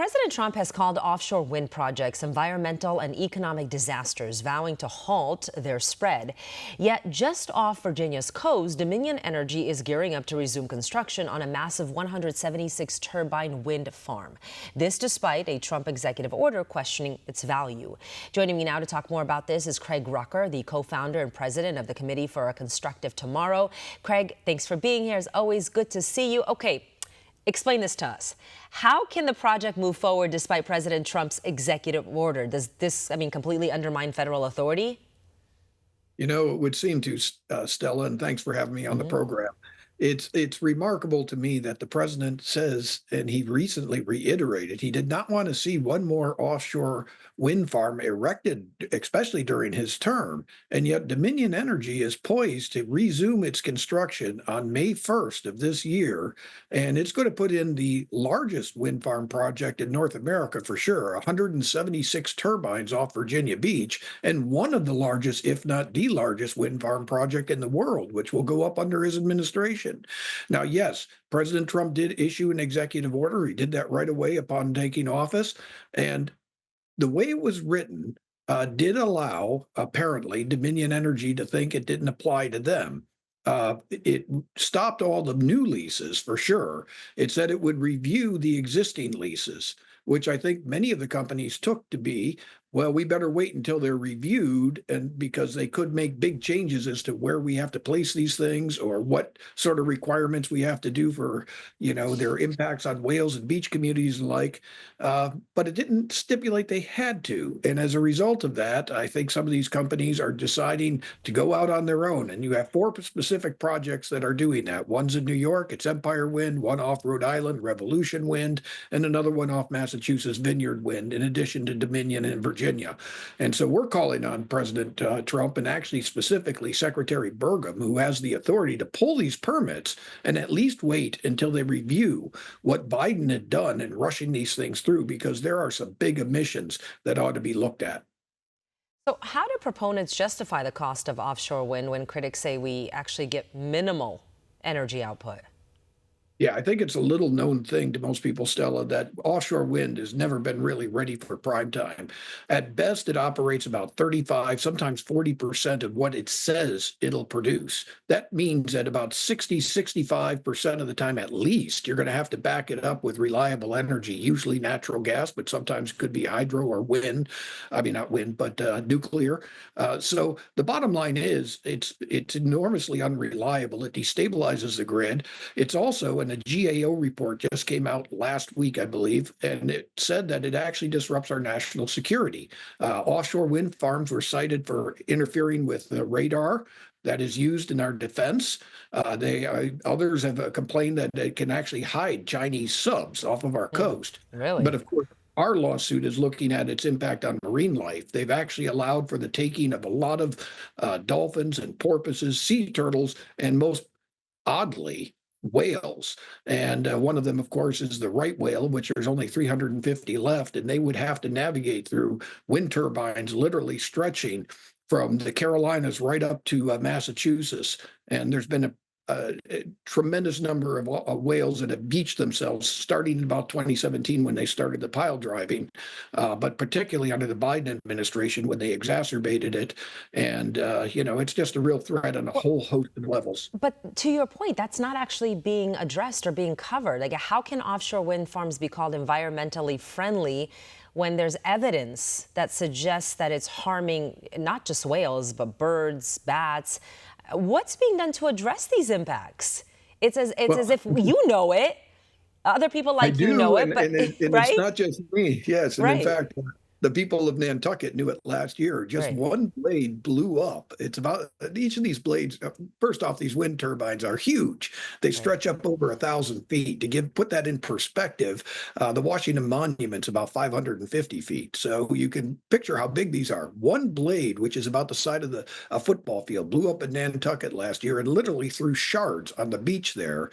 President Trump has called offshore wind projects environmental and economic disasters, vowing to halt their spread. Yet, just off Virginia's coast, Dominion Energy is gearing up to resume construction on a massive 176 turbine wind farm. This despite a Trump executive order questioning its value. Joining me now to talk more about this is Craig Rucker, the co-founder and president of the Committee for a Constructive Tomorrow. Craig, thanks for being here. It's always good to see you. Okay. Explain this to us. How can the project move forward despite President Trump's executive order? Does this, completely undermine federal authority? You know, it would seem to, Stella, and thanks for having me on the program. It's remarkable to me that the president says, and he recently reiterated, he did not want to see one more offshore wind farm erected, especially during his term. And yet Dominion Energy is poised to resume its construction on May 1st of this year. And it's going to put in the largest wind farm project in North America for sure, 176 turbines off Virginia Beach, and one of the largest, if not the largest, wind farm project in the world, which will go up under his administration. Now, yes, President Trump did issue an executive order. He did that right away upon taking office. And the way it was written did allow, apparently, Dominion Energy to think it didn't apply to them. It stopped all the new leases for sure. It said it would review the existing leases, which I think many of the companies took to be, well, we better wait until they're reviewed, and because they could make big changes as to where we have to place these things or what sort of requirements we have to do for, their impacts on whales and beach communities and like. But it didn't stipulate they had to. And as a result of that, I think some of these companies are deciding to go out on their own. And you have four specific projects that are doing that. One's in New York, it's Empire Wind, one off Rhode Island, Revolution Wind, and another one off Massachusetts, Vineyard Wind, in addition to Dominion and Virginia. And so we're calling on President Trump, and actually specifically Secretary Burgum, who has the authority to pull these permits and at least wait until they review what Biden had done in rushing these things through, because there are some big emissions that ought to be looked at. So how do proponents justify the cost of offshore wind when critics say we actually get minimal energy output? Yeah, I think it's a little known thing to most people, Stella, that offshore wind has never been really ready for prime time. At best, it operates about 35, sometimes 40% of what it says it'll produce. That means that about 65% of the time, at least, you're going to have to back it up with reliable energy, usually natural gas, but sometimes it could be hydro or wind. I mean, not wind, but nuclear. So the bottom line is it's enormously unreliable. It destabilizes the grid. It's also a GAO report just came out last week, I believe, and it said that it actually disrupts our national security. Offshore wind farms were cited for interfering with the radar that is used in our defense. Others have complained that it can actually hide Chinese subs off of our coast. Really? But of course, our lawsuit is looking at its impact on marine life. They've actually allowed for the taking of a lot of dolphins and porpoises, sea turtles, and most oddly, whales. And one of them, of course, is the right whale, which there's only 350 left, and they would have to navigate through wind turbines, literally stretching from the Carolinas right up to Massachusetts. And there's been a tremendous number of whales that have beached themselves starting in about 2017 when they started the pile driving, but particularly under the Biden administration when they exacerbated it. And, it's just a real threat on a whole host of levels. But to your point, that's not actually being addressed or being covered. Like, how can offshore wind farms be called environmentally friendly when there's evidence that suggests that it's harming not just whales, but birds, bats? What's being done to address these impacts? It's as if you know it. Other people like you know it, but and right? It's not just me. Yes, and Right. in fact, the people of Nantucket knew it last year. Just Right. one blade blew up. It's about each of these blades. First off, these wind turbines are huge. They stretch up over 1,000 feet. To put that in perspective, the Washington Monument's about 550 feet. So you can picture how big these are. One blade, which is about the side of a football field, blew up in Nantucket last year and literally threw shards on the beach there.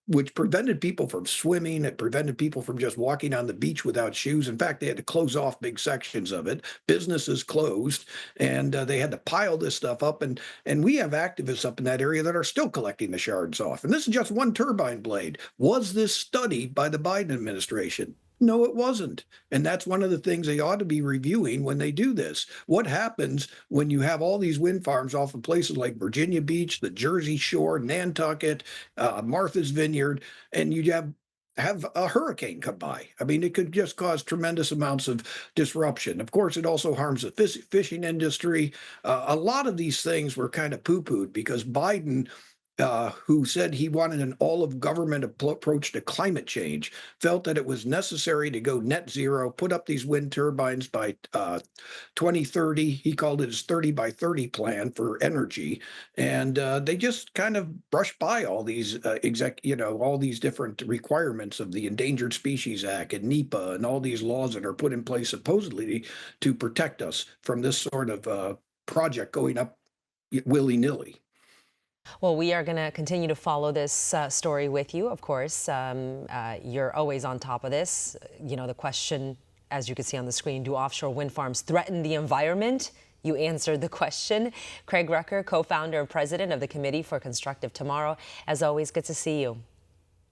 Which prevented people from swimming. It prevented people from just walking on the beach without shoes. In fact, they had to close off big sections of it. Businesses closed, and they had to pile this stuff up. And we have activists up in that area that are still collecting the shards off. And this is just one turbine blade. Was this studied by the Biden administration? No, it wasn't. And that's one of the things they ought to be reviewing when they do this. What happens when you have all these wind farms off of places like Virginia Beach, the Jersey Shore, Nantucket, Martha's Vineyard, and you have a hurricane come by? I mean, it could just cause tremendous amounts of disruption. Of course, it also harms the fishing industry. A lot of these things were kind of poo-pooed because Biden, who said he wanted an all of government approach to climate change, felt that it was necessary to go net zero, put up these wind turbines by 2030. He called it his 30 by 30 plan for energy. And they just kind of brushed by all these all these different requirements of the Endangered Species Act and NEPA and all these laws that are put in place supposedly to protect us from this sort of project going up willy-nilly. Well, we are going to continue to follow this story with you, of course. You're always on top of this. You know, the question, as you can see on the screen, do offshore wind farms threaten the environment? You answered the question. Craig Rucker, co-founder and president of the Committee for Constructive Tomorrow. As always, good to see you.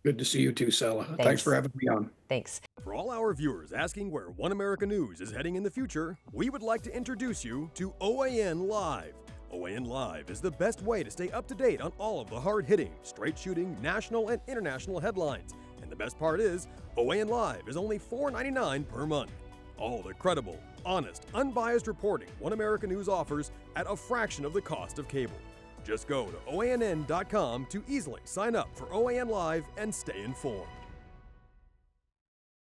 Good to see you too, Stella. Thanks for having me on. Thanks. For all our viewers asking where One America News is heading in the future, we would like to introduce you to OAN Live. OAN Live is the best way to stay up to date on all of the hard-hitting, straight-shooting, national and international headlines. And the best part is, OAN Live is only $4.99 per month. All the credible, honest, unbiased reporting One America News offers at a fraction of the cost of cable. Just go to OANN.com to easily sign up for OAN Live and stay informed.